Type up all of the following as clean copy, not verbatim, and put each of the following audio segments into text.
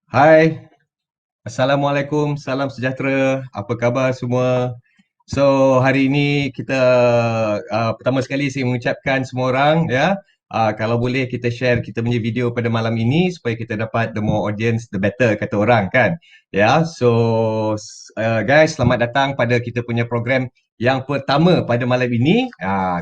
Hai, Assalamualaikum, salam sejahtera. Apa khabar semua? So, hari ini kita pertama sekali saya mengucapkan semua orang ya, kalau boleh kita share kita punya video pada malam ini supaya kita dapat the more audience the better kata orang kan. Ya, so guys, selamat datang pada kita punya program yang pertama pada malam ini.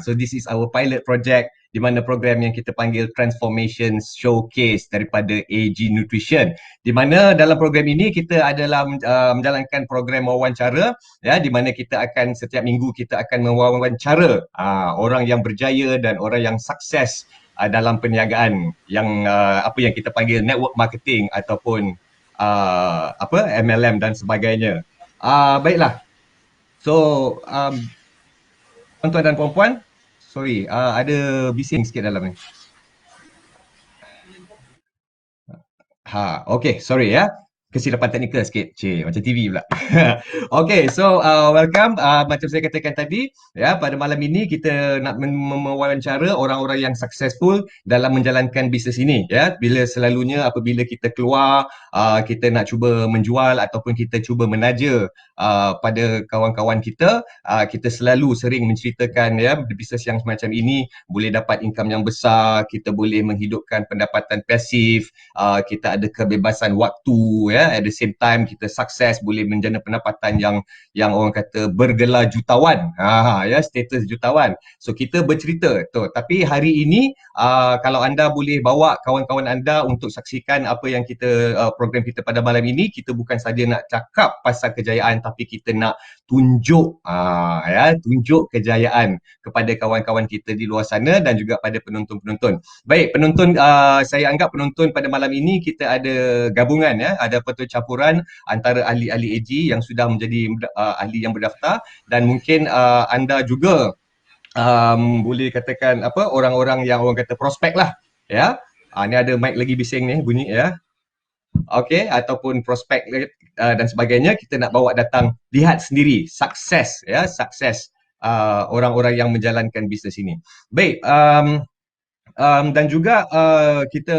So this is our pilot project di mana program yang kita panggil Transformation Showcase daripada AG Nutrition. Di mana dalam program ini kita adalah menjalankan program wawancara ya, di mana kita akan setiap minggu kita akan mewawancara orang yang berjaya dan orang yang sukses dalam perniagaan yang apa yang kita panggil network marketing ataupun apa MLM dan sebagainya. Baiklah. So tuan-tuan dan puan-puan, sorry, ada bising sikit dalam ni. Okay, sorry ya. Kesilapan teknikal sikit. Macam TV pula. Okay, so welcome. Macam saya katakan tadi, ya, pada malam ini kita nak mewawancara orang-orang yang successful dalam menjalankan bisnes ini, ya. Bila selalunya apabila kita keluar, kita nak cuba menjual ataupun kita cuba menaja pada kawan-kawan kita selalu sering menceritakan ya, bisnes yang semacam ini boleh dapat income yang besar, kita boleh menghidupkan pendapatan pasif, kita ada kebebasan waktu ya, at the same time kita sukses boleh menjana pendapatan yang orang kata bergelar jutawan, ya, status jutawan. So kita bercerita tu, tapi hari ini kalau anda boleh bawa kawan-kawan anda untuk saksikan apa yang kita program kita pada malam ini, kita bukan saja nak cakap pasal kejayaan tapi kita nak tunjuk ya, tunjuk kejayaan kepada kawan-kawan kita di luar sana dan juga pada penonton-penonton. Baik, penonton, saya anggap penonton pada malam ini kita ada gabungan ya, ada percampuran antara ahli-ahli AG yang sudah menjadi ahli yang berdaftar dan mungkin anda juga boleh katakan apa, orang-orang yang orang kata prospek lah ya. Ni ada mic lagi bising ni bunyi ya. Okey, ataupun prospek dan sebagainya, kita nak bawa datang lihat sendiri sukses ya, sukses orang-orang yang menjalankan bisnes ini. Baik, dan juga kita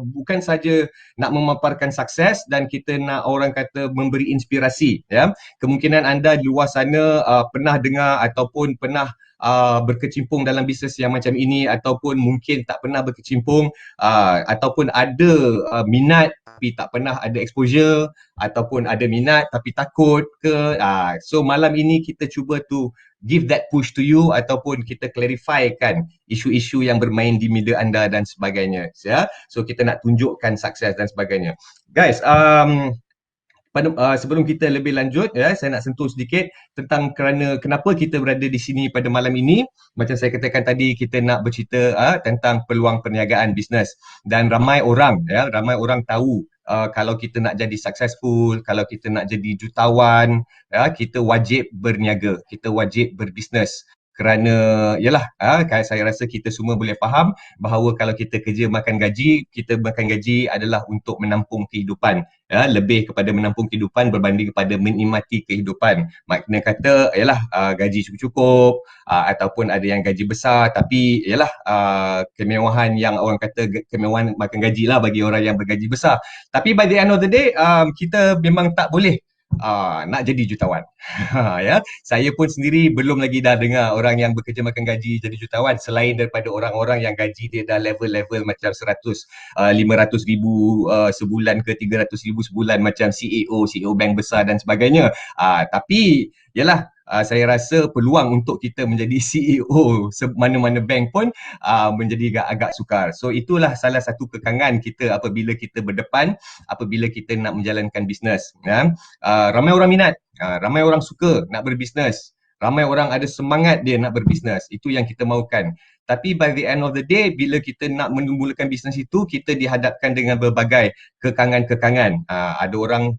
bukan saja nak memaparkan sukses dan kita nak orang kata memberi inspirasi ya. Kemungkinan anda di luar sana pernah dengar ataupun pernah berkecimpung dalam bisnes yang macam ini ataupun mungkin tak pernah berkecimpung, ataupun ada minat tapi tak pernah ada exposure ataupun ada minat tapi takut ke. So malam ini kita cuba tu give that push to you ataupun kita clarifikan isu-isu yang bermain di media anda dan sebagainya ya. So kita nak tunjukkan sukses dan sebagainya. Guys, sebelum kita lebih lanjut ya, saya nak sentuh sedikit tentang kerana kenapa kita berada di sini pada malam ini. Macam saya katakan tadi, kita nak bercerita tentang peluang perniagaan bisnes dan ramai orang ya, ramai orang tahu kalau kita nak jadi successful, kalau kita nak jadi jutawan ya, kita wajib berniaga, kita wajib berbisnes. Kerana yalah, saya rasa kita semua boleh faham bahawa kalau kita kerja makan gaji, kita makan gaji adalah untuk menampung kehidupan ya, lebih kepada menampung kehidupan berbanding kepada menikmati kehidupan. Makna kata ialah gaji cukup-cukup, ataupun ada yang gaji besar tapi ialah kemewahan yang orang kata kemewahan makan gaji lah bagi orang yang bergaji besar. Tapi by the end of the day, kita memang tak boleh nak jadi jutawan. Ya, saya pun sendiri belum lagi dah dengar orang yang bekerja makan gaji jadi jutawan selain daripada orang-orang yang gaji dia dah level-level macam 500 ribu sebulan ke 300 ribu sebulan macam CEO bank besar dan sebagainya. Tapi yalah, saya rasa peluang untuk kita menjadi CEO mana-mana bank pun menjadi agak sukar. So itulah salah satu kekangan kita apabila kita berdepan, apabila kita nak menjalankan bisnes ya. Ramai orang minat, ramai orang suka nak berbisnes, ramai orang ada semangat dia nak berbisnes. Itu yang kita mahukan. Tapi by the end of the day, bila kita nak memulakan bisnes itu, kita dihadapkan dengan berbagai kekangan-kekangan. Ada orang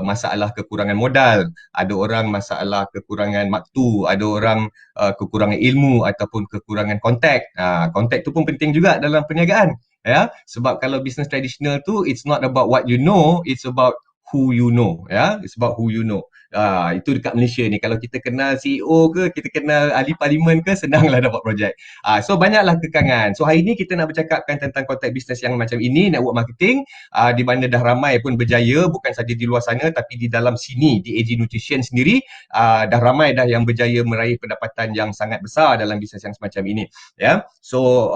masalah kekurangan modal, ada orang masalah kekurangan waktu, ada orang kekurangan ilmu ataupun kekurangan kontak. Kontak tu pun penting juga dalam perniagaan. Ya, sebab kalau bisnes tradisional tu it's not about what you know, it's about who you know ya, it's about who you know. Itu dekat Malaysia ni. Kalau kita kenal CEO ke, kita kenal ahli parlimen ke, senanglah dapat projek. So banyaklah kekangan. So hari ni kita nak bercakapkan tentang konteks bisnes yang macam ini, network marketing, di mana dah ramai pun berjaya, bukan saja di luar sana tapi di dalam sini, di AG Nutrition sendiri, dah ramai dah yang berjaya meraih pendapatan yang sangat besar dalam bisnes yang semacam ini. Ya, so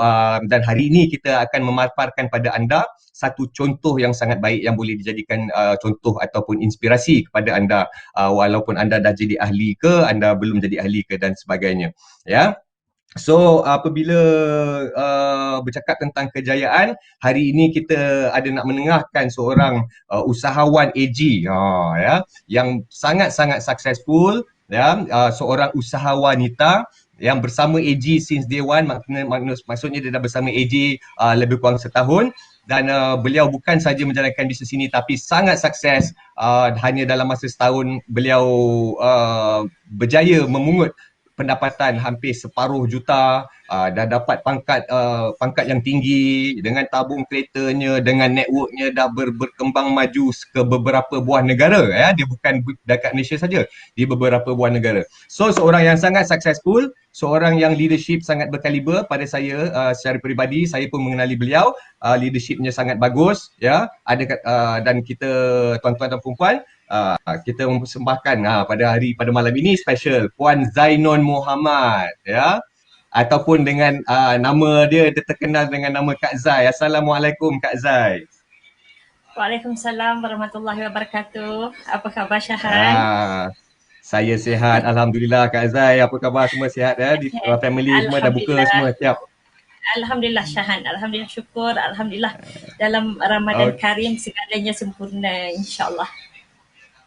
dan hari ini kita akan memaparkan pada anda satu contoh yang sangat baik yang boleh dijadikan contoh ataupun inspirasi kepada anda, walaupun anda dah jadi ahli ke, anda belum jadi ahli ke dan sebagainya. Ya. So apabila bercakap tentang kejayaan, hari ini kita ada nak menengahkan seorang usahawan AG, ya, yang sangat-sangat successful, ya, seorang usahawan wanita yang bersama AG since day one. Maksudnya dia dah bersama AG lebih kurang setahun, dan beliau bukan saja menjalankan bisnes ini tapi sangat sukses. Hanya dalam masa setahun beliau berjaya memungut pendapatan hampir separuh juta, dah dapat pangkat yang tinggi, dengan tabung keretanya, dengan networknya dah berkembang maju ke beberapa buah negara, ya. Dia bukan dekat Malaysia saja, di beberapa buah negara. So seorang yang sangat successful, seorang yang leadership sangat berkaliber. Pada saya secara peribadi, saya pun mengenali beliau, leadershipnya sangat bagus, ya. Dan kita, tuan-tuan dan puan-puan, kita mempersembahkan pada malam ini special Puan Zainon Muhammad, ya, ataupun dengan nama dia terkenal dengan nama Kak Zai. Assalamualaikum Kak Zai. Waalaikumsalam warahmatullahi wabarakatuh. Apa khabar Syahan? Saya sihat, alhamdulillah. Kak Zai, apa khabar? Semua sihat, ya? Di family semua dah buka semua, siap? Alhamdulillah Syahan. Alhamdulillah, syukur. Alhamdulillah dalam Ramadan Karim segalanya sempurna, insya-Allah.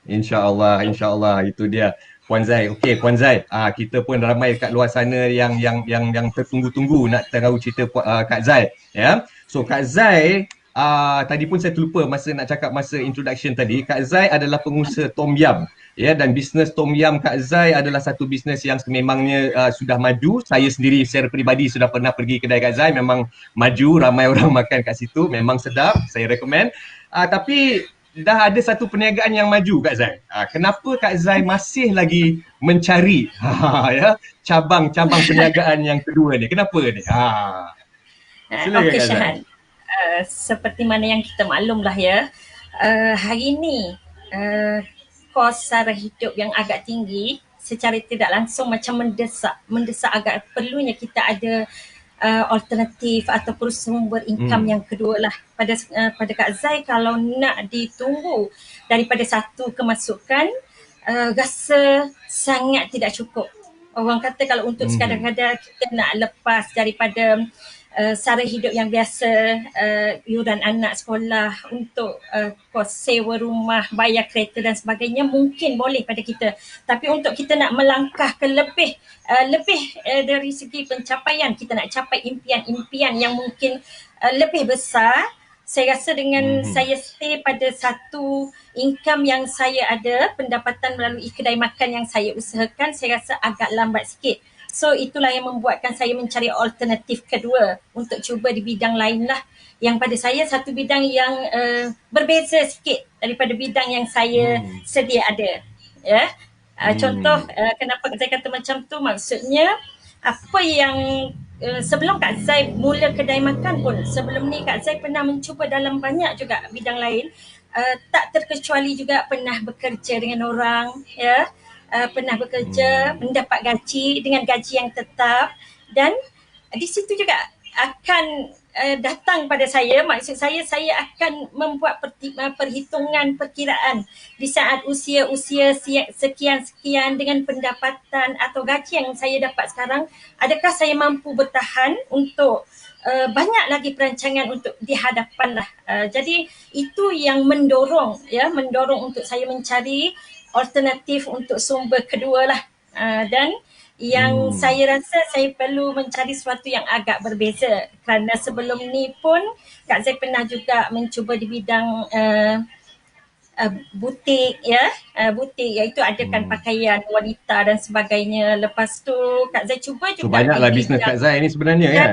InsyaAllah, itu dia. Puan Zai, okey Puan Zai, kita pun ramai kat luar sana yang tertunggu-tunggu nak tahu cerita Kak Zai, ya. So Kak Zai, tadi pun saya terlupa nak cakap masa introduction tadi, Kak Zai adalah pengusaha Tom Yum, ya, dan bisnes Tom Yum Kak Zai adalah satu bisnes yang sememangnya sudah maju. Saya sendiri secara peribadi sudah pernah pergi kedai Kak Zai, memang maju, ramai orang makan kat situ, memang sedap, saya recommend. Tapi dah ada satu perniagaan yang maju Kak Zai. Kenapa Kak Zai masih lagi mencari ya, cabang-cabang perniagaan yang kedua ni? Kenapa ni? Silakan Kak Zai. Seperti mana yang kita maklumlah, ya, hari ini kos sara hidup yang agak tinggi secara tidak langsung macam mendesak agak perlunya kita ada alternatif ataupun sumber income yang kedua lah. Pada Kak Zai, kalau nak ditunggu daripada satu kemasukan, rasa sangat tidak cukup. Orang kata kalau untuk sekadar-kadar kita nak lepas daripada sara hidup yang biasa, yuran anak sekolah, untuk kos sewa rumah, bayar kereta dan sebagainya, mungkin boleh pada kita. Tapi untuk kita nak melangkah ke lebih dari segi pencapaian, kita nak capai impian-impian yang mungkin lebih besar, saya rasa dengan saya stay pada satu income yang saya ada, pendapatan melalui kedai makan yang saya usahakan, saya rasa agak lambat sikit. So itulah yang membuatkan saya mencari alternatif kedua untuk cuba di bidang lain lah. Yang pada saya satu bidang yang berbeza sikit daripada bidang yang saya sedia ada. Ya. Contoh, kenapa saya kata macam tu, maksudnya apa yang sebelum Kak Zai mula kedai makan pun, sebelum ni Kak Zai pernah mencuba dalam banyak juga bidang lain. Tak terkecuali juga pernah bekerja dengan orang, ya. Pernah bekerja, mendapat gaji dengan gaji yang tetap, dan di situ juga akan datang pada saya, maksud saya akan membuat perhitungan perkiraan di saat usia sekian-sekian dengan pendapatan atau gaji yang saya dapat sekarang, adakah saya mampu bertahan untuk banyak lagi perancangan untuk di hadapan lah. Jadi itu yang mendorong untuk saya mencari alternatif untuk sumber kedua lah. Dan yang saya rasa saya perlu mencari sesuatu yang agak berbeza, kerana sebelum ni pun Kak Zai pernah juga mencuba di bidang butik, ya, butik iaitu adakan pakaian wanita dan sebagainya. Lepas tu Kak Zai cuba juga. So banyaklah bisnes Kak Zai ni sebenarnya, ya.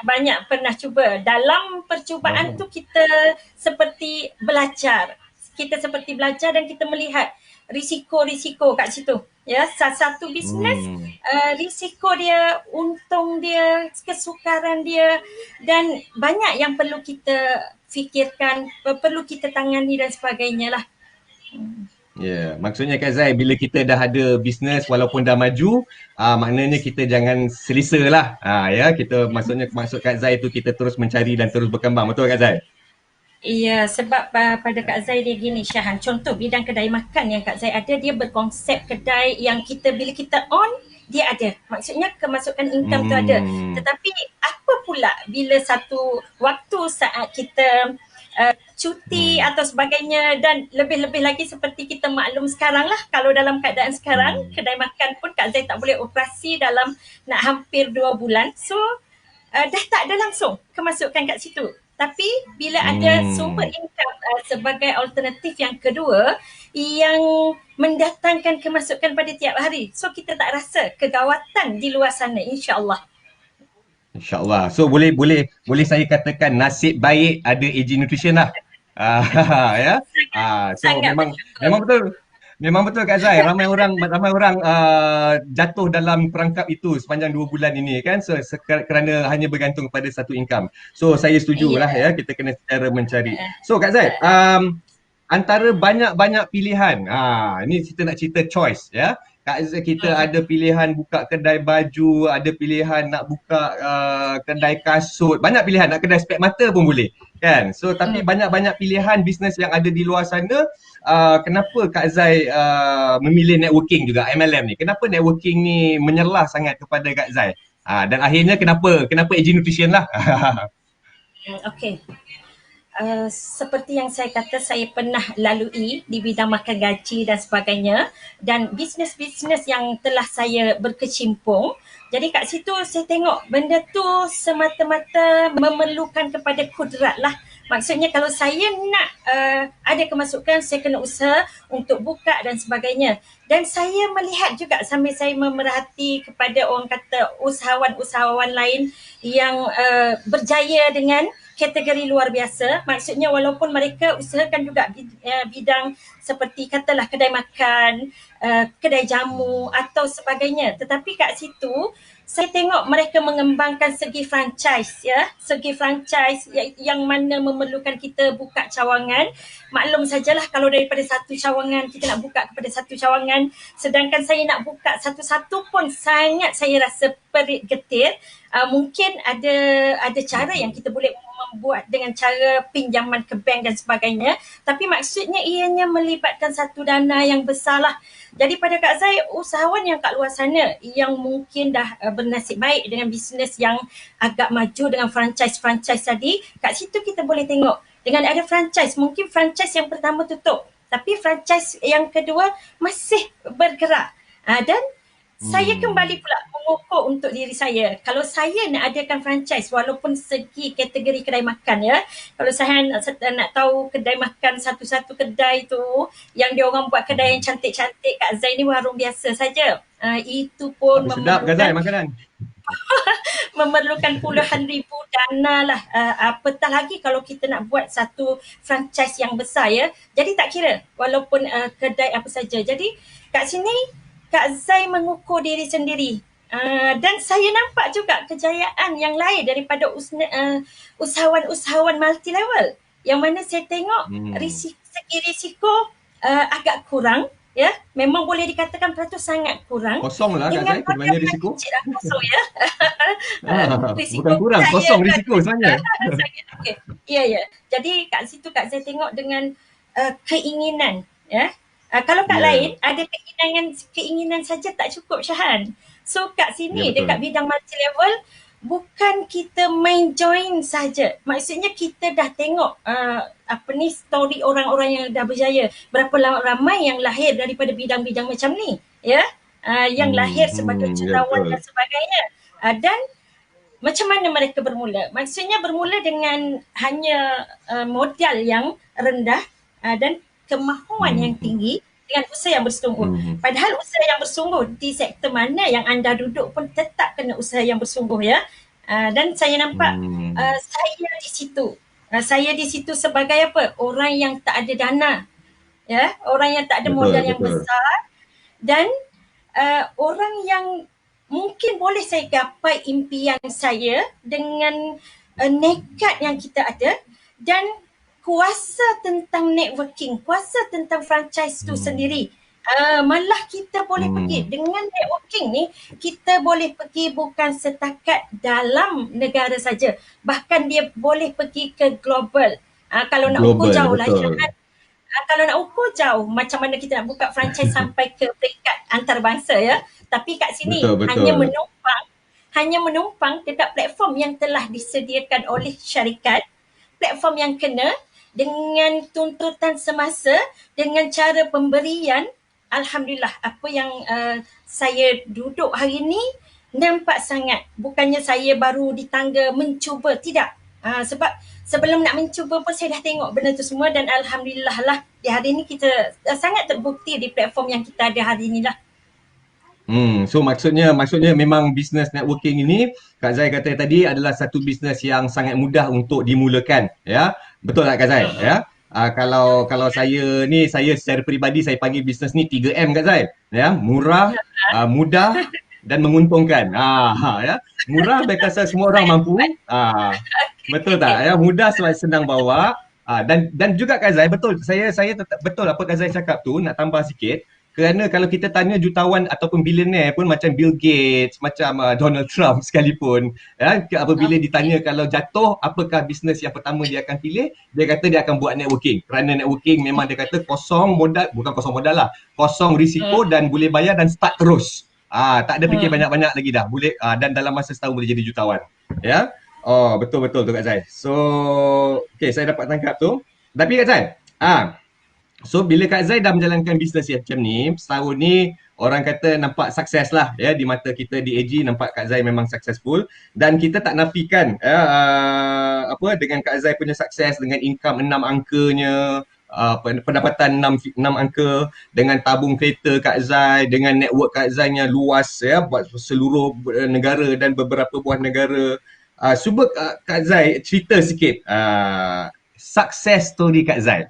Banyak pernah cuba. Dalam percubaan tu kita seperti belajar. Dan kita melihat risiko-risiko kat situ. Ya, satu bisnes Hmm. risiko dia, untung dia, kesukaran dia dan banyak yang perlu kita fikirkan, perlu kita tangani dan sebagainya lah. Ya, maksudnya Kak Zai, bila kita dah ada bisnes walaupun dah maju, maknanya kita jangan selesa lah. Ya, kita maksudnya maksud Kak Zai itu kita terus mencari dan terus berkembang. Betul Kak Zai? Iya, sebab pada Kak Zai dia gini Syahan. Contoh bidang kedai makan yang Kak Zai ada, dia berkonsep kedai yang kita bila kita on, dia ada. Maksudnya kemasukan income tu ada. Hmm. Tetapi apa pula bila satu waktu saat kita cuti Hmm. atau sebagainya dan lebih-lebih lagi seperti kita maklum sekarang lah, kalau dalam keadaan sekarang, Hmm. kedai makan pun Kak Zai tak boleh operasi dalam nak hampir 2 bulan. So, dah tak ada langsung kemasukan kat situ. Tapi bila ada sumber Hmm. income sebagai alternatif yang kedua yang mendatangkan kemasukan pada tiap hari. So kita tak rasa kegawatan di luar sana, insya-Allah. InsyaAllah. So boleh boleh boleh saya katakan nasib baik ada AG Nutrition lah. Ya. Sangat So sangat memang bersyukur. memang betul. Memang betul Kak Zai. Ramai orang jatuh dalam perangkap itu sepanjang 2 bulan ini kan. So kerana hanya bergantung pada satu income. So saya setuju Ya. lah ya, kita kena cara mencari. So Kak Zai, antara banyak-banyak pilihan. Ini kita nak cerita choice ya. Kak Zai, kita Hmm. ada pilihan buka kedai baju, ada pilihan nak buka kedai kasut, banyak pilihan, nak kedai spek mata pun boleh kan. So tapi Hmm. banyak-banyak pilihan bisnes yang ada di luar sana. Kenapa Kak Zai memilih networking juga MLM ni? Kenapa networking ni menyerlah sangat kepada Kak Zai? Dan akhirnya kenapa AG Nutrition lah? Okey. Seperti yang saya kata, saya pernah lalui di bidang makan gaji dan sebagainya, dan bisnes-bisnes yang telah saya berkecimpung. Jadi kat situ saya tengok benda tu semata-mata memerlukan kepada kudrat lah. Maksudnya kalau saya nak ada kemasukan, saya kena usaha untuk buka dan sebagainya. Dan saya melihat juga sambil saya memerhati kepada orang kata usahawan-usahawan lain yang berjaya dengan kategori luar biasa. Maksudnya walaupun mereka usahakan juga bidang seperti katalah kedai makan, kedai jamu atau sebagainya. Tetapi kat situ saya tengok mereka mengembangkan segi franchise, ya, segi franchise yang mana memerlukan kita buka cawangan. Maklum sajalah kalau daripada satu cawangan kita nak buka kepada satu cawangan, sedangkan saya nak buka satu-satu pun sangat saya rasa perit getir. Mungkin ada cara yang kita boleh membuat dengan cara pinjaman ke bank dan sebagainya, tapi maksudnya ianya melibatkan satu dana yang besar lah. Jadi pada Kak Zai, usahawan yang kat luar sana yang mungkin dah bernasib baik dengan bisnes yang agak maju dengan franchise-franchise tadi, kat situ kita boleh tengok dengan ada franchise, mungkin franchise yang pertama tutup, tapi franchise yang kedua masih bergerak. Dan saya Hmm. kembali pula mengukur untuk diri saya. Kalau saya nak adakan franchise walaupun segi kategori kedai makan, ya. Kalau saya nak tahu kedai makan satu-satu kedai tu yang dia orang buat kedai yang cantik-cantik, Kak Zai ni warung biasa saja. Itu pun Tapi sedap Kak Zai memerlukan makanan. memerlukan puluhan ribu dana lah. Apatah lagi kalau kita nak buat satu franchise yang besar, ya. Jadi tak kira walaupun kedai apa saja. Jadi kat sini Kak Zai mengukur diri sendiri. Dan saya nampak juga kejayaan yang lain daripada usahawan-usahawan multi level. Yang mana saya tengok Hmm. segi risiko agak kurang, ya. Memang boleh dikatakan peratus sangat kurang Kosong lah Kak dengan Zai modal sebenarnya yang risiko. kecil dan kosong, ya. Bukan Risiko kurang, saya kosong kan risiko sebenarnya. sangat okey. Ya, ya. Jadi kat situ Kak Zai tengok dengan keinginan, ya. Kalau kat lain Ya, ada keinginan saja tak cukup, Syahan. So kat ya sini dekat betul. bidang multi level bukan kita main join saja. Maksudnya kita dah tengok story orang-orang yang dah berjaya. Berapa ramai yang lahir daripada bidang-bidang macam ni, ya. Yang lahir sebagai Ya jutawan betul. dan sebagainya. Dan macam mana mereka bermula? Maksudnya bermula dengan hanya modal yang rendah dan kemahuan yang Hmm. tinggi dengan usaha yang bersungguh. Hmm. Padahal usaha yang bersungguh di sektor mana yang anda duduk pun tetap kena usaha yang bersungguh, ya. Dan saya nampak Hmm. saya di situ. Saya di situ sebagai apa? Orang yang tak ada dana. ya, orang yang tak ada Betul, modal yang betul. besar, dan orang yang mungkin boleh saya gapai impian saya dengan nekat yang kita ada, dan kuasa tentang networking, kuasa tentang franchise tu Hmm. sendiri. Malah kita boleh pergi Hmm. dengan networking ni, kita boleh pergi bukan setakat dalam negara saja, bahkan dia boleh pergi ke global. Kalau nak ukur Global, jauh lah betul. Syahat. Kalau nak ukur jauh macam mana kita nak buka franchise sampai ke peringkat antarabangsa, ya. Tapi kat sini Betul, betul. hanya menumpang dekat platform yang telah disediakan oleh syarikat, platform yang kena dengan tuntutan semasa, dengan cara pemberian. Alhamdulillah, apa yang saya duduk hari ni nampak sangat. Bukannya saya baru di tangga mencuba, tidak. Sebab sebelum nak mencuba pun saya dah tengok benda tu semua, dan alhamdulillah lah di hari ni kita sangat terbukti di platform yang kita ada hari ni lah. So maksudnya memang bisnes networking ini Kak Zai kata tadi adalah satu bisnes yang sangat mudah untuk dimulakan, ya. Betul tak Kak Zai? Ya. Kalau saya secara peribadi saya panggil bisnes ni 3M Kak Zai, ya. Murah, mudah dan menguntungkan. Ya. Murah because semua orang mampu. Betul tak? Ya, mudah sebab senang bawa. Dan juga Kak Zai, betul. Saya tetap betul apa Kak Zai cakap tu, nak tambah sikit. Kerana kalau kita tanya jutawan ataupun billionaire pun macam Bill Gates, macam Donald Trump sekalipun, ya, apabila ditanya kalau jatuh, apakah bisnes yang pertama dia akan pilih, dia kata dia akan buat networking. Kerana networking memang dia kata kosong modal, bukan kosong modal lah, kosong risiko dan boleh bayar dan start terus. Tak ada fikir banyak-banyak lagi dah. Boleh dan dalam masa setahun boleh jadi jutawan. Ya. Oh, betul-betul tu Kak Zai. So, okay, saya dapat tangkap tu. Tapi Kak Zai, so bila Kak Zai dah menjalankan bisnes yang macam ni, setahun ni orang kata nampak sukses lah ya di mata kita di AG, nampak Kak Zai memang successful, dan kita tak nafikan ya, apa dengan Kak Zai punya sukses dengan income 6 angkanya, pendapatan 6 angka, dengan tabung kereta Kak Zai, dengan network Kak Zai nya luas ya buat seluruh negara dan beberapa buah negara. Cuba Kak Zai cerita sikit success story Kak Zai.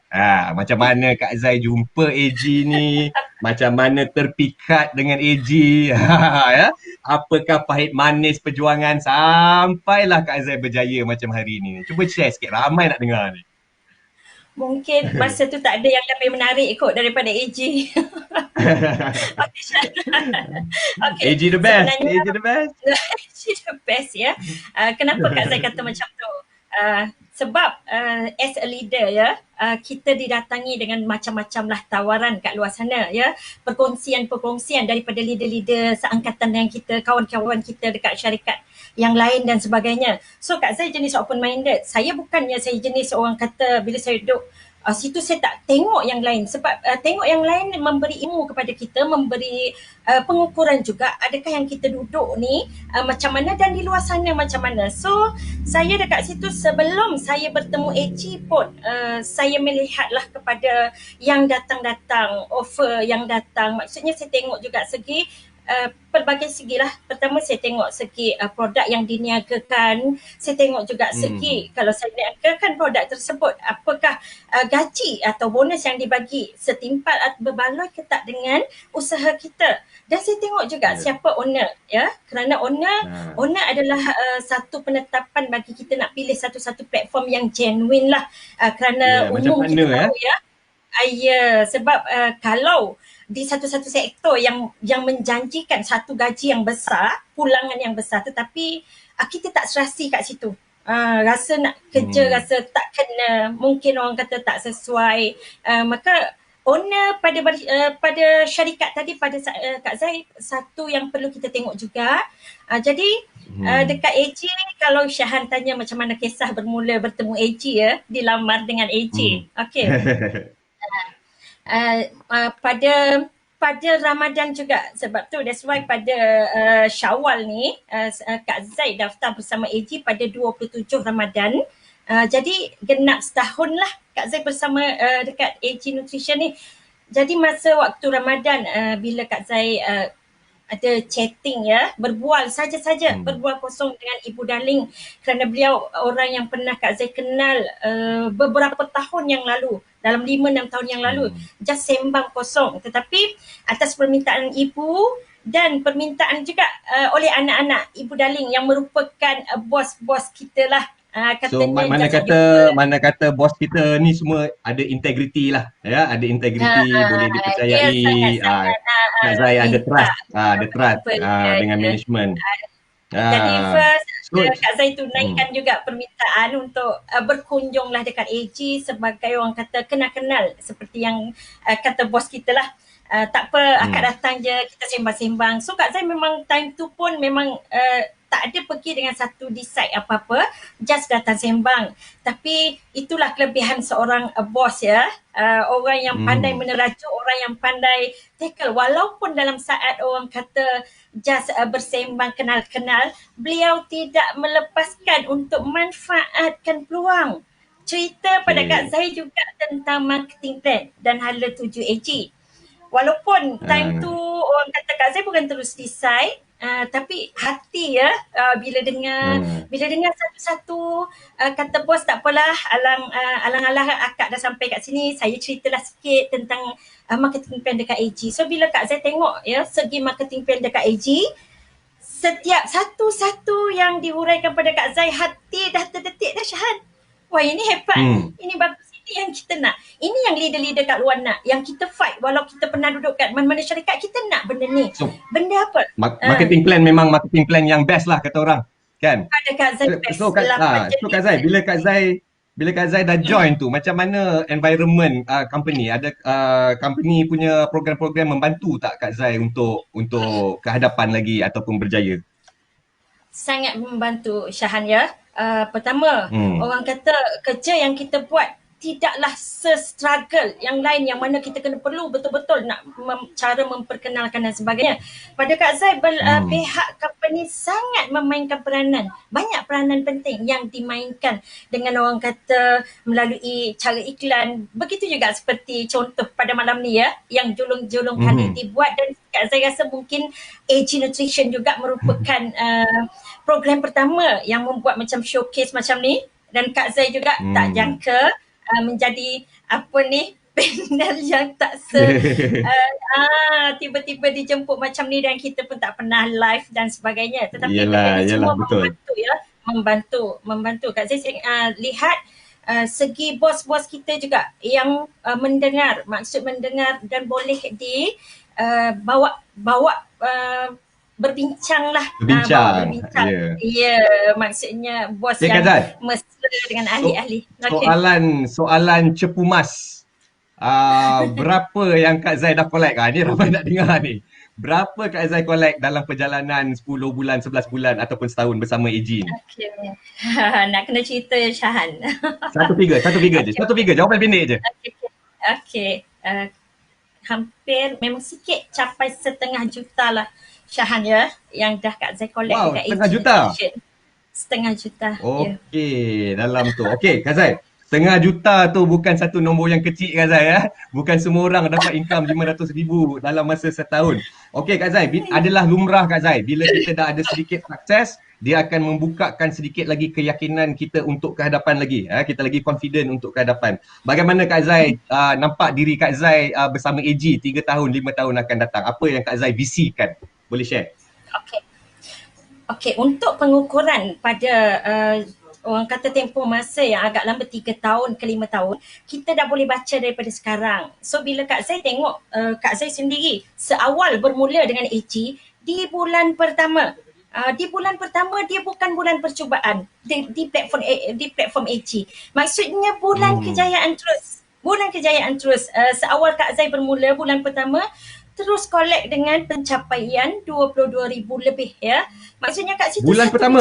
Macam mana Kak Zai jumpa AG ni, macam mana terpikat dengan AG, ya. Apakah pahit manis perjuangan sampailah Kak Zai berjaya macam hari ni. Cuba share sikit, ramai nak dengar ni. Mungkin masa tu tak ada yang lebih menarik kot daripada AG. Okay, okay, AG the best, sebenarnya AG the best. she the best, ya. Kenapa Kak Zai kata macam tu? Sebab as a leader, ya, kita didatangi dengan macam-macam lah tawaran kat luar sana, ya. Perkongsian-perkongsian daripada leader-leader seangkatan yang kita, kawan-kawan kita dekat syarikat yang lain dan sebagainya. So Kak Zai jenis open minded. Saya bukannya saya jenis orang kata bila saya duduk situ saya tak tengok yang lain, sebab tengok yang lain memberi ilmu kepada kita, memberi pengukuran juga adakah yang kita duduk ni macam mana dan di luar sana macam mana. So saya dekat situ sebelum saya bertemu AG pun saya melihatlah kepada yang datang-datang, offer yang datang. Maksudnya saya tengok juga segi pelbagai segi lah. Pertama saya tengok segi produk yang diniagakan, saya tengok juga segi kalau saya niagakan produk tersebut, apakah gaji atau bonus yang dibagi setimpal atau berbaloi ke tak dengan usaha kita. Dan saya tengok juga siapa owner, ya. Kerana owner adalah satu penetapan bagi kita nak pilih satu-satu platform yang genuine lah. Kerana umum kita tahu, ya. Ya, sebab kalau di satu-satu sektor yang menjanjikan satu gaji yang besar, pulangan yang besar, tetapi kita tak serasi kat situ. Rasa nak kerja, rasa tak kena, mungkin orang kata tak sesuai, maka owner pada syarikat tadi, pada Kak Zai, satu yang perlu kita tengok juga. Jadi dekat AG, kalau Syahan tanya macam mana kisah bermula bertemu AG, ya, dilamar dengan AG. Okey. Pada Ramadan juga, sebab tu that's why pada Syawal ni Kak Zai daftar bersama AG pada 27 Ramadan. Jadi genap setahun lah Kak Zai bersama dekat AG Nutrition ni. Jadi masa waktu Ramadan bila Kak Zai ada chatting ya, berbual saja-saja, berbual kosong dengan Ibu Darling kerana beliau orang yang pernah Kak Zai kenal beberapa tahun yang lalu, dalam 5-6 tahun yang lalu, just sembang kosong. Tetapi atas permintaan ibu dan permintaan juga oleh anak-anak Ibu Darling yang merupakan bos-bos kita lah. So mana kata bos kita ni semua ada integriti lah, ya, ada integriti, boleh dia dipercayai. sangat-sangat Kak Zai ada trust, betul. dengan management. Jadi first So, Kak Zai tunaikan juga permintaan untuk berkunjunglah dekat AG sebagai orang kata kenal-kenal seperti yang kata bos kita lah. Tak apa, akak datang je, kita sembang-sembang. So Kak Zai memang time tu pun memang tak ada pergi dengan satu decide apa-apa, just datang sembang. Tapi itulah kelebihan seorang bos ya, orang yang pandai menerajuk, orang yang pandai tackle. Walaupun dalam saat orang kata just bersembang kenal-kenal, beliau tidak melepaskan untuk manfaatkan peluang. Cerita pada Kak Zai juga tentang marketing plan dan hala tuju AG. Walaupun time tu orang kata Kak Zai bukan terus decide, tapi hati ya, bila dengar satu-satu kata bos tak apalah, alang-alang akak dah sampai kat sini, saya ceritalah sikit tentang marketing plan dekat AG. So bila Kak Zai tengok ya segi marketing plan dekat AG, setiap satu-satu yang diuraikan pada Kak Zai, hati dah terdetik dah Syahan. Wah ini hebat, ini bagus, ini yang kita nak. Ini yang leader-leader kat luar nak, yang kita fight. Walau kita pernah duduk kat mana-mana syarikat, kita nak benda ni. So, benda apa? Marketing plan memang marketing plan yang best lah kata orang, kan? Pada Kak Zai best. So Kak Zai, bila Kak Zai dah join tu, macam mana environment company? Ada company punya program-program membantu tak Kak Zai untuk kehadapan lagi ataupun berjaya? Sangat membantu Syahan ya. Pertama, orang kata kerja yang kita buat tidaklah se-struggle yang lain yang mana kita kena perlu betul-betul nak cara memperkenalkan dan sebagainya. Pada Kak Zai, pihak company sangat memainkan peranan. Banyak peranan penting yang dimainkan dengan orang kata melalui cara iklan. Begitu juga seperti contoh pada malam ni ya, yang julung-julung kali dibuat, dan Kak Zai rasa mungkin AG Nutrition juga merupakan program pertama yang membuat macam showcase macam ni, dan Kak Zai juga tak jangka menjadi apa ni panel yang tak tiba-tiba dijemput macam ni dan kita pun tak pernah live dan sebagainya. Tetapi ini semua betul. membantu. Kak Zai lihat segi bos-bos kita juga yang mendengar, maksud mendengar dan boleh bawa berbincang lah. Berbincang. Ya, maksudnya bos yang mesra dengan ahli-ahli. Soalan cepu mas. Berapa yang Kak Zai dah collect? Ni ramai nak dengar ni. Berapa Kak Zai collect dalam perjalanan 10 bulan, 11 bulan ataupun setahun bersama AG ni? Okay. Nak kena cerita Syahan. Satu figure je. Jawapan pendek je. Okay. Hampir, memang sikit capai 1.5 juta lah Syahan ya, yang dah Kak Zai collect dekat AG. 1.5 juta? 1.5 juta. Okey, dalam tu. Okey, Kak Zai. 1.5 juta tu bukan satu nombor yang kecil Kak Zai ya. Bukan semua orang dapat income 500,000 dalam masa setahun. Okey Kak Zai, adalah lumrah Kak Zai. Bila kita dah ada sedikit sukses, dia akan membukakan sedikit lagi keyakinan kita untuk kehadapan lagi. Kita lagi confident untuk kehadapan. Bagaimana Kak Zai nampak diri Kak Zai bersama AG 3 tahun, 5 tahun akan datang? Apa yang Kak Zai visikan? Boleh share? Okey, untuk pengukuran pada orang kata tempoh masa yang agak lama 3 tahun ke 5 tahun, kita dah boleh baca daripada sekarang. So bila Kak Zai tengok, Kak Zai sendiri seawal bermula dengan AG di bulan pertama. Di bulan pertama dia bukan bulan percubaan di platform AG. Maksudnya bulan kejayaan terus. Seawal Kak Zai bermula bulan pertama, terus collect dengan pencapaian 22,000 lebih ya. Maksudnya kat situ bulan pertama.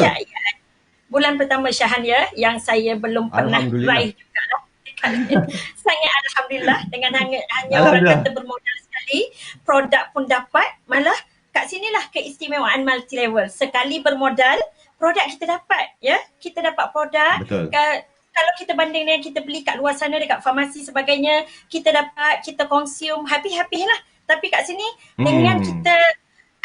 Bulan pertama Syahan ya, yang saya belum pernah raih juga lah. Sangat alhamdulillah dengan hanya orang kata bermodal sekali, produk pun dapat. Malah kat sinilah keistimewaan multi level. Sekali bermodal, produk kita dapat ya. Kita dapat produk. Betul. Kalau kita banding dengan kita beli kat luar sana dekat farmasi sebagainya, kita dapat, kita consume, happy-happy lah. Tapi kat sini dengan kita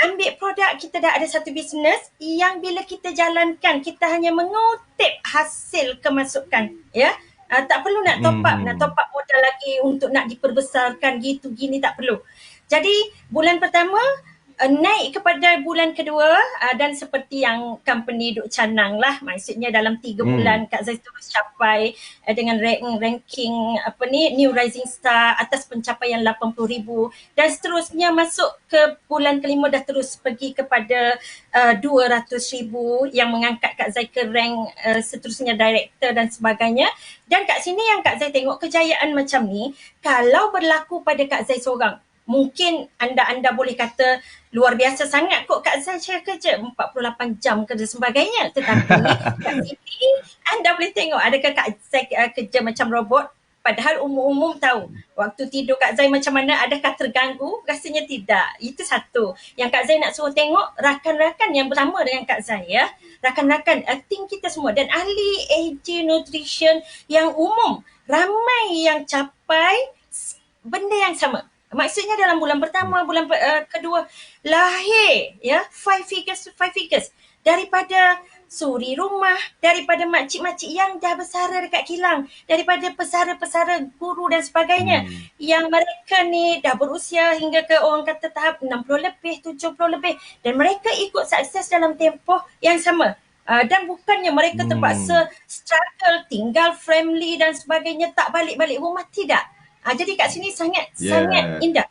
ambil produk, kita dah ada satu bisnes yang bila kita jalankan, kita hanya mengutip hasil kemasukan, ya. Tak perlu nak top up modal lagi untuk nak diperbesarkan gitu gini, tak perlu. Jadi bulan pertama naik kepada bulan kedua, dan seperti yang company duk canang lah, maksudnya dalam 3 bulan Kak Zai terus capai dengan ranking New Rising Star atas pencapaian 80,000, dan seterusnya masuk ke bulan kelima dah terus pergi kepada 200,000 yang mengangkat Kak Zai ke rank seterusnya director dan sebagainya. Dan kat sini yang Kak Zai tengok kejayaan macam ni, kalau berlaku pada Kak Zai seorang, mungkin anda boleh kata luar biasa sangat kok Kak Zai kerja 48 jam kerja sebagainya. Tetapi kat sini anda boleh tengok adakah Kak Zai kerja macam robot. Padahal umum-umum tahu waktu tidur Kak Zai macam mana, adakah terganggu? Rasanya tidak. Itu satu. Yang Kak Zai nak suruh tengok rakan-rakan yang bersama dengan Kak Zai, ya. Rakan-rakan tim kita semua dan ahli AG Nutrition yang umum, ramai yang capai benda yang sama. Maksudnya dalam bulan pertama, bulan kedua lahir, ya, 5 figures daripada suri rumah, daripada makcik-makcik yang dah bersara dekat kilang, daripada pesara-pesara guru dan sebagainya, yang mereka ni dah berusia hingga ke orang kata tahap 60 lebih, 70 lebih, dan mereka ikut sukses dalam tempoh yang sama. Dan bukannya mereka terpaksa struggle, tinggal family dan sebagainya, tak balik-balik rumah, tidak. Jadi kat sini sangat indah.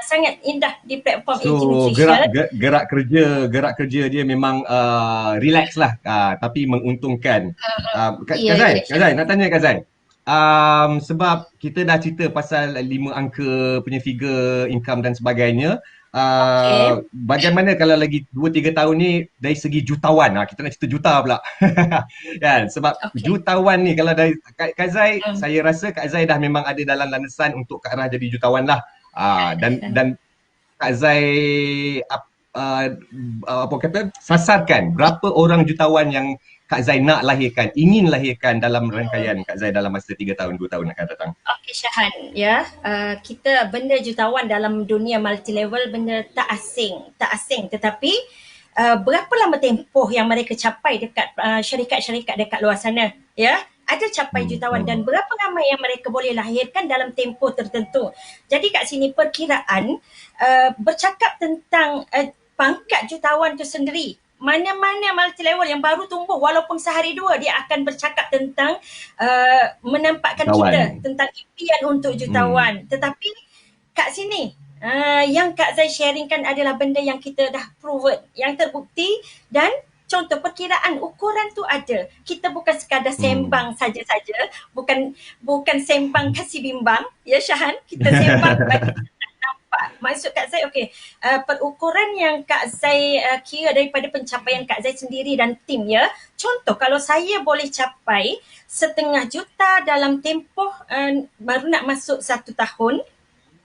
Sangat indah di platform AG Nutrition. Gerak kerja dia memang relax lah, tapi menguntungkan. Kak Zai, nak tanya Kak Zai. Sebab kita dah cerita pasal 5 angka punya figure income dan sebagainya. Bagaimana kalau lagi 2-3 tahun ni dari segi jutawan, kita nak cerita juta pula. Kan, sebab jutawan ni kalau dari Kak Zai, saya rasa Kak Zai dah memang ada dalam landasan untuk ke arah jadi jutawan lah. Dan Kak Zai apa kata, sasarkan berapa orang jutawan yang Kak Zai nak lahirkan, ingin lahirkan dalam rangkaian Kak Zai dalam masa 3 tahun, 2 tahun akan datang. Okey Syahan, ya. Kita benda jutawan dalam dunia multi level benda tak asing, tetapi berapa lama tempoh yang mereka capai dekat syarikat-syarikat dekat luar sana, ya. Ada capai jutawan dan berapa ramai yang mereka boleh lahirkan dalam tempoh tertentu. Jadi kat sini perkiraan bercakap tentang pangkat jutawan tu sendiri. Mana-mana multi level yang baru tumbuh walaupun sehari dua, dia akan bercakap tentang menampakkan kita tentang impian untuk jutawan. Tetapi kat sini yang Kak Zai sharingkan adalah benda yang kita dah proven, yang terbukti, dan contoh perkiraan ukuran tu ada. Kita bukan sekadar sembang saja-saja, bukan sembang kasih bimbang, ya Syahan. Kita sembang bagi nampak. Maksud Kak Zai, perukuran yang Kak Zai kira daripada pencapaian Kak Zai sendiri dan tim, ya. Contoh kalau saya boleh capai 500,000 dalam tempoh baru nak masuk 1 tahun,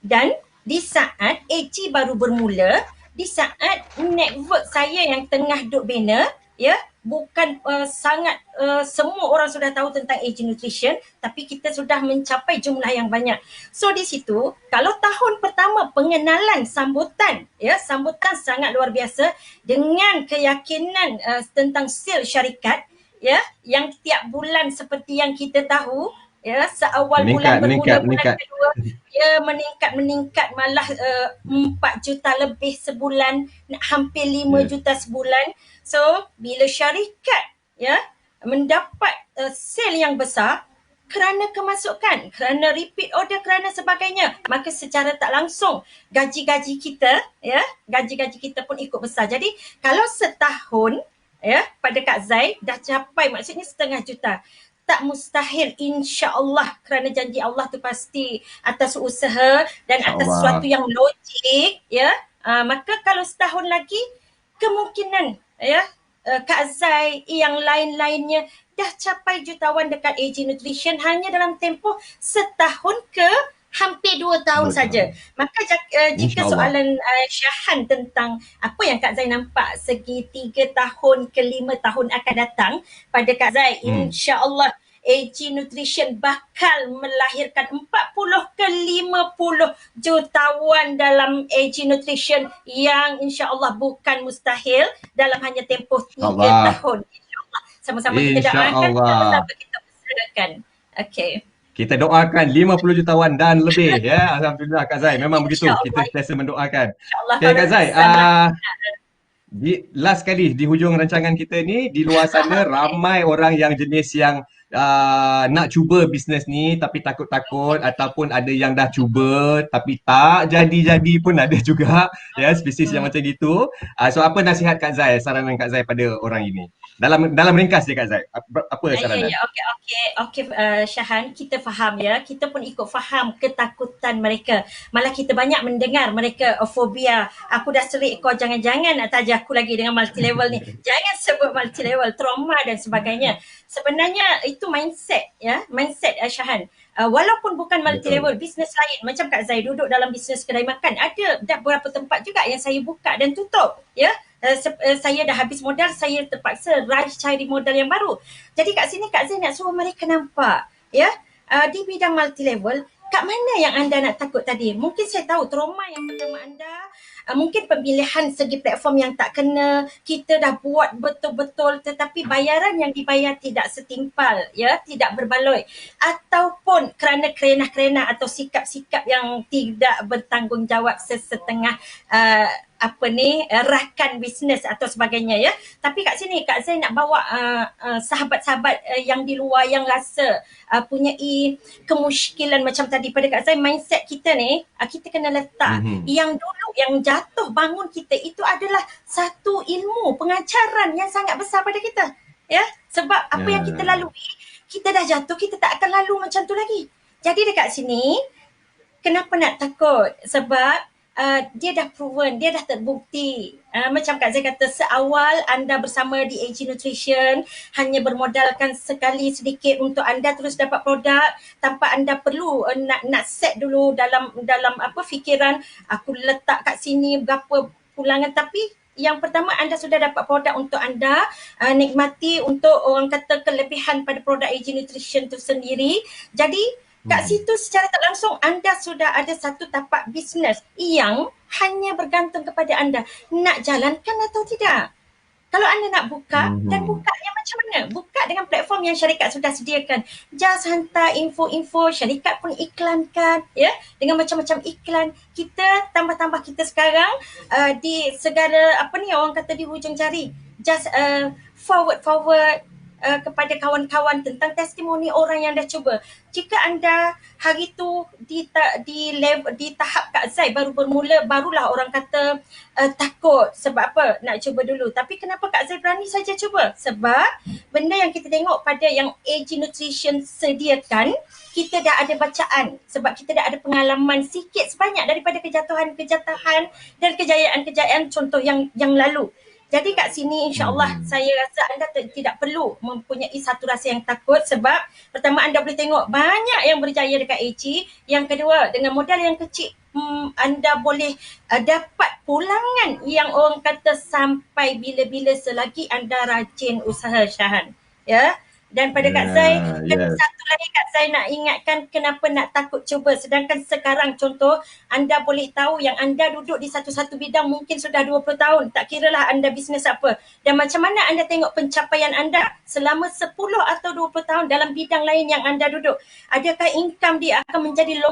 dan di saat AG baru bermula, di saat network saya yang tengah duk bina, ya, bukan sangat semua orang sudah tahu tentang AG Nutrition, tapi kita sudah mencapai jumlah yang banyak. So di situ, kalau tahun pertama pengenalan sambutan, ya, sambutan sangat luar biasa dengan keyakinan tentang sale syarikat, ya, yang tiap bulan seperti yang kita tahu, ya, seawal bulan bermula, bulan kedua, ya, meningkat malah 4 juta lebih sebulan, hampir 5 juta sebulan. So bila syarikat, ya, mendapat sale yang besar kerana kemasukan, kerana repeat order, kerana sebagainya, maka secara tak langsung gaji-gaji kita, ya, gaji-gaji kita pun ikut besar. Jadi kalau setahun, ya, pada Kak Zai dah capai, maksudnya 500,000, tak mustahil, insya-Allah, kerana janji Allah tu pasti atas usaha dan atas sesuatu yang logik, ya. Maka kalau setahun lagi, kemungkinan, ya, Kak Zai yang lain-lainnya dah capai jutawan dekat AG Nutrition hanya dalam tempoh setahun ke hampir 2 tahun saja. Maka jika soalan Syahan tentang apa yang Kak Zai nampak segi 3 tahun ke 5 tahun akan datang pada Kak Zai, insya-Allah AG Nutrition bakal melahirkan 40 ke 50 jutawan dalam AG Nutrition yang insya-Allah bukan mustahil dalam hanya tempoh 3 Allah. tahun. InsyaAllah. Sama-sama kita doakan, InsyaAllah. sama-sama kita usahakan. Okay. Kita doakan 50 jutawan dan lebih ya. Alhamdulillah Kak Zai. Memang begitu. Kita sentiasa mendoakan. InsyaAllah. Okay Kak Zai. Sama. Last kali di hujung rancangan kita ni, di luar sana ramai orang yang jenis yang nak cuba bisnes ni tapi takut-takut, ataupun ada yang dah cuba tapi tak jadi-jadi pun ada juga ya, spesies yang macam gitu. So apa nasihat Kak Zai, saranan Kak Zai pada orang ini? Dalam ringkas je Kak Zai. Apa saranan? Okey, Syahan, kita faham ya. Kita pun ikut faham ketakutan mereka. Malah kita banyak mendengar mereka fobia. Aku dah serik kau, jangan-jangan nak taja aku lagi dengan multi level ni. Jangan sebut multi level, trauma dan sebagainya. Sebenarnya itu mindset ya, mindset Syahan. Walaupun bukan multi level, bisnes lain macam Kak Zai duduk dalam bisnes kedai makan, ada dah beberapa tempat juga yang saya buka dan tutup ya. Saya dah habis modal, saya terpaksa cari modal yang baru. Jadi kat sini Kak Zai nak suruh mereka nampak ya, di bidang multi level, kat mana yang anda nak takut tadi. Mungkin saya tahu trauma yang pertama anda, mungkin pemilihan segi platform yang tak kena, kita dah buat betul-betul tetapi bayaran yang dibayar tidak setimpal ya, tidak berbaloi, ataupun kerana kerenah-kerenah atau sikap-sikap yang tidak bertanggungjawab sesetengah rakan bisnes atau sebagainya ya. Tapi kat sini Kak Zai nak bawa sahabat-sahabat yang di luar yang rasa punyai kemusykilan macam tadi pada Kak Zai, mindset kita ni kita kena letak yang dulu yang jatuh bangun kita itu adalah satu ilmu pengajaran yang sangat besar pada kita ya. Sebab apa yang kita lalui, kita dah jatuh, kita tak akan lalu macam tu lagi. Jadi dekat sini kenapa nak takut? Sebab dia dah proven, dia dah terbukti. Macam Kak Zai kata, seawal anda bersama di AG Nutrition, hanya bermodalkan sekali sedikit untuk anda terus dapat produk tanpa anda perlu nak set dulu dalam fikiran, aku letak kat sini berapa pulangan. Tapi yang pertama anda sudah dapat produk untuk anda nikmati, untuk orang kata kelebihan pada produk AG Nutrition tu sendiri. Jadi kat situ secara tak langsung anda sudah ada satu tapak bisnes yang hanya bergantung kepada anda nak jalankan atau tidak. Kalau anda nak buka, dan bukanya macam mana? Buka dengan platform yang syarikat sudah sediakan. Just hantar info-info, syarikat pun iklankan ya, dengan macam-macam iklan. Kita tambah-tambah kita sekarang di segala orang kata di hujung jari. Just forward kepada kawan-kawan tentang testimoni orang yang dah cuba. Jika anda hari tu di tahap Kak Zai baru bermula, barulah orang kata takut. Sebab apa? Nak cuba dulu. Tapi kenapa Kak Zai berani saja cuba? Sebab benda yang kita tengok pada yang AG Nutrition sediakan, kita dah ada bacaan. Sebab kita dah ada pengalaman sikit sebanyak daripada kejatuhan-kejatuhan dan kejayaan-kejayaan contoh yang lalu. Jadi kat sini insya-Allah saya rasa anda tidak perlu mempunyai satu rasa yang takut, sebab pertama anda boleh tengok banyak yang berjaya dekat AG. Yang kedua, dengan modal yang kecil anda boleh dapat pulangan yang orang kata sampai bila-bila selagi anda rajin usaha, Syahan. Ya. Dan pada Kak Zai, satu lagi Kak Zai nak ingatkan kenapa nak takut cuba. Sedangkan sekarang contoh, anda boleh tahu yang anda duduk di satu-satu bidang mungkin sudah 20 tahun. Tak kiralah anda bisnes apa. Dan macam mana anda tengok pencapaian anda selama 10 atau 20 tahun dalam bidang lain yang anda duduk. Adakah income dia akan menjadi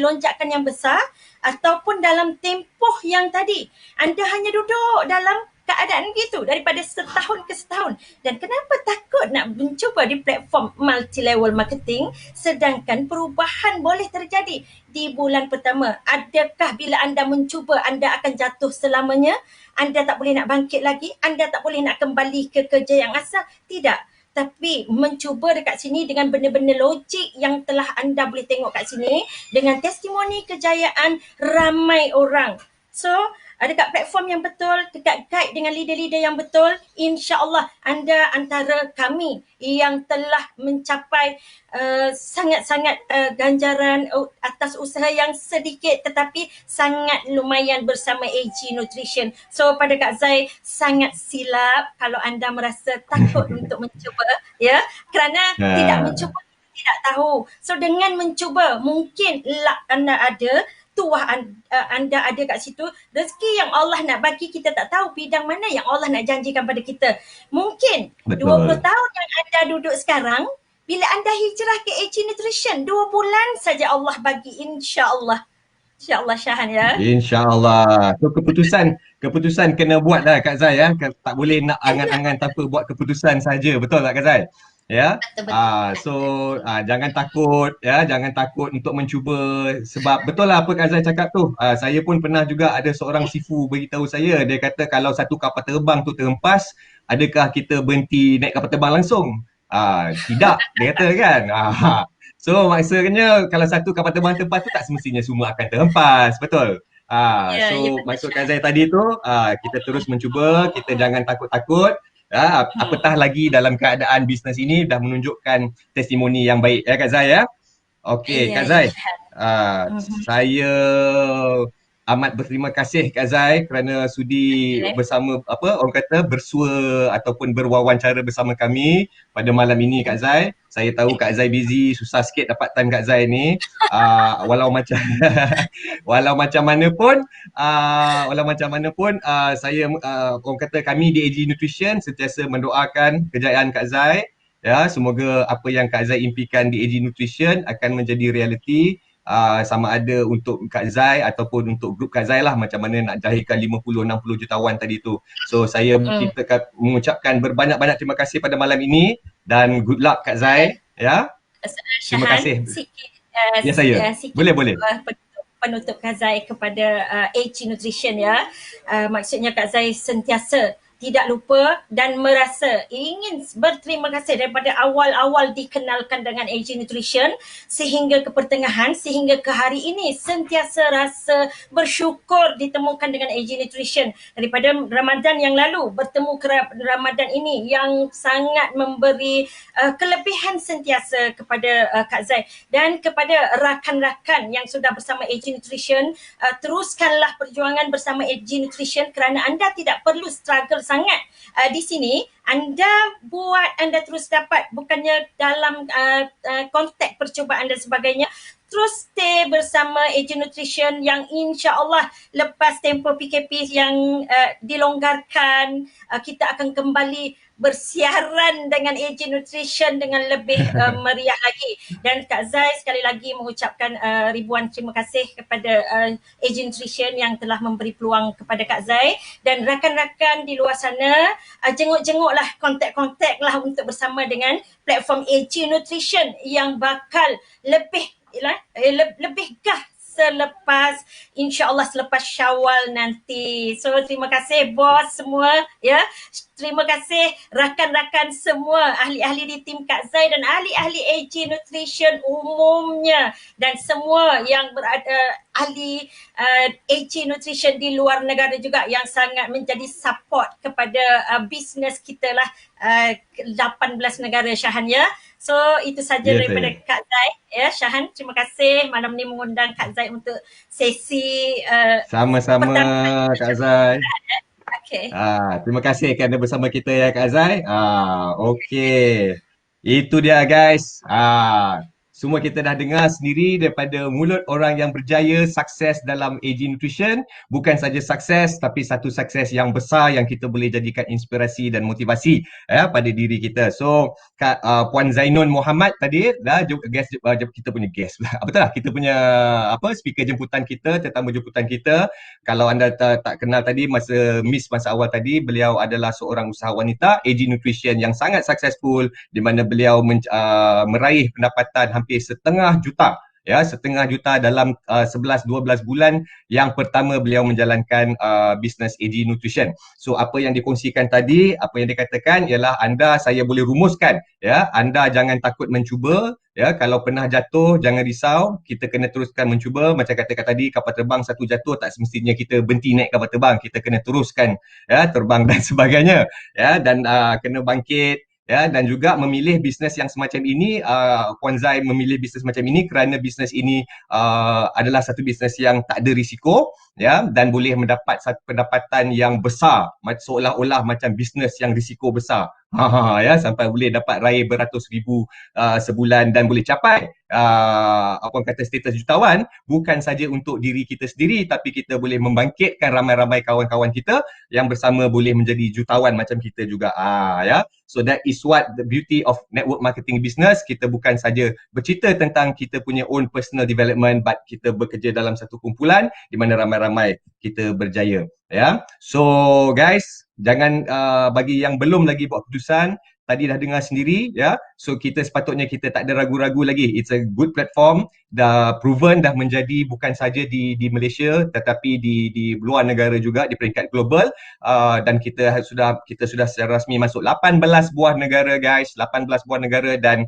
lonjakan yang besar, ataupun dalam tempoh yang tadi anda hanya duduk dalam keadaan gitu daripada setahun ke setahun. Dan kenapa takut nak mencuba di platform multi-level marketing, sedangkan perubahan boleh terjadi di bulan pertama. Adakah bila anda mencuba, anda akan jatuh selamanya? Anda tak boleh nak bangkit lagi? Anda tak boleh nak kembali ke kerja yang asal? Tidak. Tapi mencuba dekat sini dengan benda-benda logik yang telah anda boleh tengok kat sini, dengan testimoni kejayaan ramai orang. So, dekat platform yang betul, dekat guide dengan leader-leader yang betul, insya-Allah anda antara kami yang telah mencapai sangat-sangat ganjaran atas usaha yang sedikit tetapi sangat lumayan bersama AG Nutrition. So pada Kak Zai, sangat silap kalau anda merasa takut untuk mencuba, ya, kerana tidak Ha. mencuba tidak tahu. So dengan mencuba, mungkin luck anda ada, tuah anda ada kat situ, rezeki yang Allah nak bagi kita tak tahu bidang mana yang Allah nak janjikan pada kita. Mungkin 20 Betul. tahun yang anda duduk sekarang, bila anda hijrah ke AG Nutrition, 2 bulan saja Allah bagi, insya-Allah. Insya-Allah Syahan, ya. InsyaAllah. So keputusan kena buat dah Kak Zai ya. Tak boleh nak angan-angan tanpa buat keputusan saja. Betul tak Kak Zai? Ya. Betul-betul. So jangan takut ya, jangan takut untuk mencuba sebab betul lah apa Kak Zai cakap tu. Saya pun pernah juga ada seorang sifu beritahu saya, dia kata kalau satu kapal terbang tu terhempas, adakah kita berhenti naik kapal terbang langsung? Tidak, dia kata kan. So maksudnya kalau satu kapal terbang terhempas tu tak semestinya semua akan terhempas, betul? Ya, ya So betul maksud Kak Syahan. Zai tadi tu, kita terus mencuba, kita jangan takut-takut. Apatah lagi dalam keadaan bisnes ini dah menunjukkan testimoni yang baik ya Kak Zai ya. Okey Iya, Kak ya Zai, Syahan. saya amat berterima kasih Kak Zai kerana sudi Okay. bersama apa orang kata bersua ataupun berwawancara bersama kami pada malam ini Kak Zai. Saya tahu Kak Zai busy, susah sikit dapat time Kak Zai ni. Walau macam walau macam mana pun saya orang kata kami di AG Nutrition sentiasa mendoakan kejayaan Kak Zai. Ya, semoga apa yang Kak Zai impikan di AG Nutrition akan menjadi realiti. Sama ada untuk Kak Zai ataupun untuk grup Kak Zai lah, macam mana nak jahirkan 50-60 jutawan tadi tu. So saya kita mengucapkan berbanyak-banyak terima kasih pada malam ini dan good luck Kak Zai ya. Terima Syahan, kasih. sikit Ya saya. sikit Boleh. penutup Kak Zai kepada AG Nutrition, ya. Maksudnya Kak Zai sentiasa tidak lupa dan merasa ingin berterima kasih daripada awal-awal dikenalkan dengan AG Nutrition sehingga ke pertengahan, sehingga ke hari ini sentiasa rasa bersyukur ditemukan dengan AG Nutrition. Daripada Ramadan yang lalu bertemu ke Ramadan ini yang sangat memberi kelebihan sentiasa kepada Kak Zai dan kepada rakan-rakan yang sudah bersama AG Nutrition. Teruskanlah perjuangan bersama AG Nutrition kerana anda tidak perlu struggle sangat di sini. Anda terus dapat, bukannya dalam konteks percubaan dan sebagainya. Terus stay bersama AG Nutrition yang insya-Allah lepas tempoh PKP yang dilonggarkan, kita akan kembali bersiaran dengan AG Nutrition dengan lebih meriah lagi. Dan Kak Zai sekali lagi mengucapkan ribuan terima kasih kepada AG Nutrition yang telah memberi peluang kepada Kak Zai dan rakan-rakan di luar sana. Jenguk-jenguklah, kontak-kontak lah untuk bersama dengan platform AG Nutrition yang bakal lebih gah selepas, insya-Allah selepas Syawal nanti. So terima kasih bos semua, ya. Terima kasih rakan-rakan semua, ahli-ahli di tim Kak Zai dan ahli-ahli AG Nutrition umumnya dan semua yang berada ahli AG Nutrition di luar negara juga yang sangat menjadi support kepada bisnes kita lah, 18 negara Syahan, ya. So itu saja Ya daripada saya. Kak Zai, ya Syahan. Terima kasih malam ni mengundang Kak Zai untuk sesi Sama-sama pertama. Kak Zai. Okay. Terima kasih kerana bersama kita ya Kak Zai. Okey. Itu dia guys. Semua kita dah dengar sendiri daripada mulut orang yang berjaya sukses dalam AG Nutrition. Bukan saja sukses tapi satu sukses yang besar yang kita boleh jadikan inspirasi dan motivasi ya pada diri kita. So Puan Zainun Muhammad tadi dah guest kita punya guest lah. Betul lah, kita punya speaker jemputan kita, tetamu jemputan kita. Kalau anda tak kenal tadi masa awal tadi, beliau adalah seorang usahawan wanita AG Nutrition yang sangat successful di mana beliau meraih pendapatan hampir 500,000 juta ya, setengah juta dalam 11-12 bulan yang pertama beliau menjalankan bisnes AG Nutrition. So apa yang dikongsikan tadi, apa yang dikatakan ialah anda, saya boleh rumuskan, ya, anda jangan takut mencuba, ya, kalau pernah jatuh jangan risau, kita kena teruskan mencuba. Macam katakan tadi, kapal terbang satu jatuh tak semestinya kita berhenti naik kapal terbang, kita kena teruskan, ya, terbang dan sebagainya, ya, dan kena bangkit, ya, dan juga memilih bisnes yang semacam ini. Puan Zai memilih bisnes macam ini kerana bisnes ini adalah satu bisnes yang tak ada risiko, ya, dan boleh mendapat satu pendapatan yang besar, seolah-olah macam bisnes yang risiko besar. Ya, sampai boleh dapat raih beratus ribu sebulan dan boleh capai apa kata status jutawan, bukan saja untuk diri kita sendiri, tapi kita boleh membangkitkan ramai-ramai kawan-kawan kita yang bersama boleh menjadi jutawan macam kita juga. Ya, so that is what the beauty of network marketing business. Kita bukan saja bercerita tentang kita punya own personal development, but kita bekerja dalam satu kumpulan di mana ramai-ramai kita berjaya. Ya, so guys, jangan bagi yang belum lagi buat keputusan, tadi dah dengar sendiri, ya. So kita sepatutnya kita tak ada ragu-ragu lagi. It's a good platform, dah proven, dah menjadi bukan saja di Malaysia tetapi di luar negara juga, di peringkat global. Dan kita sudah secara rasmi masuk 18 buah negara guys, 18 buah negara, dan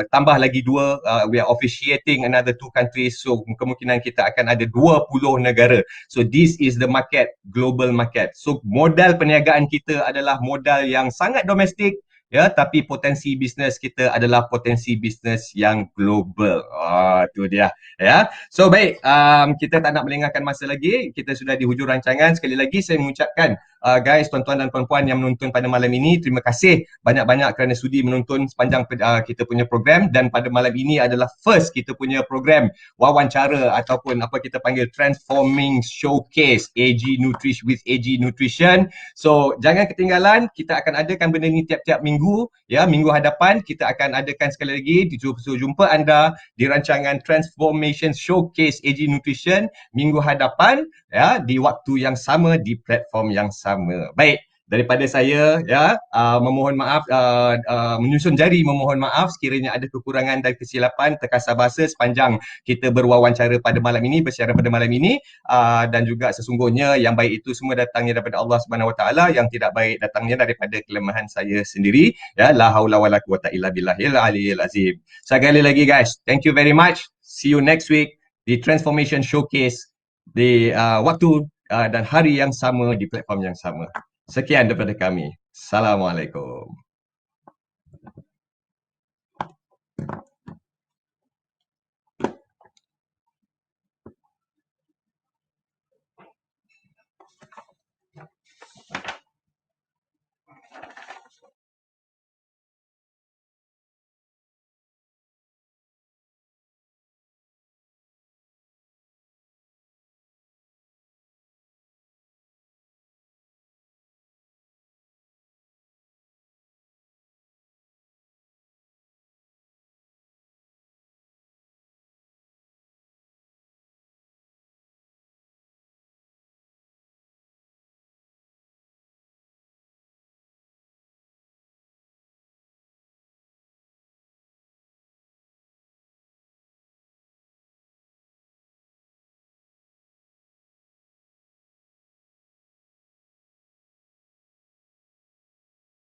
tambah lagi dua, we are officiating another 2 countries, so kemungkinan kita akan ada 20 negara. So this is the market, global market. So modal perniagaan kita adalah modal yang sangat domestik, ya, tapi potensi bisnes kita adalah potensi bisnes yang global. Tu dia, ya. So baik, kita tak nak melengahkan masa lagi, kita sudah di hujung rancangan. Sekali lagi saya mengucapkan guys, tuan-tuan dan puan-puan yang menonton pada malam ini, terima kasih banyak-banyak kerana sudi menonton sepanjang kita punya program. Dan pada malam ini adalah first kita punya program wawancara ataupun apa kita panggil Transforming Showcase AG Nutrition with AG Nutrition. So jangan ketinggalan, kita akan adakan benda ni tiap-tiap minggu, ya. Minggu hadapan kita akan adakan sekali lagi, jumpa anda di rancangan Transformation Showcase AG Nutrition minggu hadapan, ya, di waktu yang sama, di platform yang sama. Baik, daripada saya, ya, memohon maaf, menyusun jari memohon maaf sekiranya ada kekurangan dan kesilapan terkasar bahasa sepanjang kita berwawancara pada malam ini, bersiaran pada malam ini. Dan juga sesungguhnya yang baik itu semua datangnya daripada Allah Subhanahu Wa Taala, yang tidak baik datangnya daripada kelemahan saya sendiri, ya. La haula wala quwata illa billahil aliyil azim. Sekali lagi guys, thank you very much. See you next week di Transformation Showcase di waktu dan hari yang sama, di platform yang sama. Sekian daripada kami. Assalamualaikum.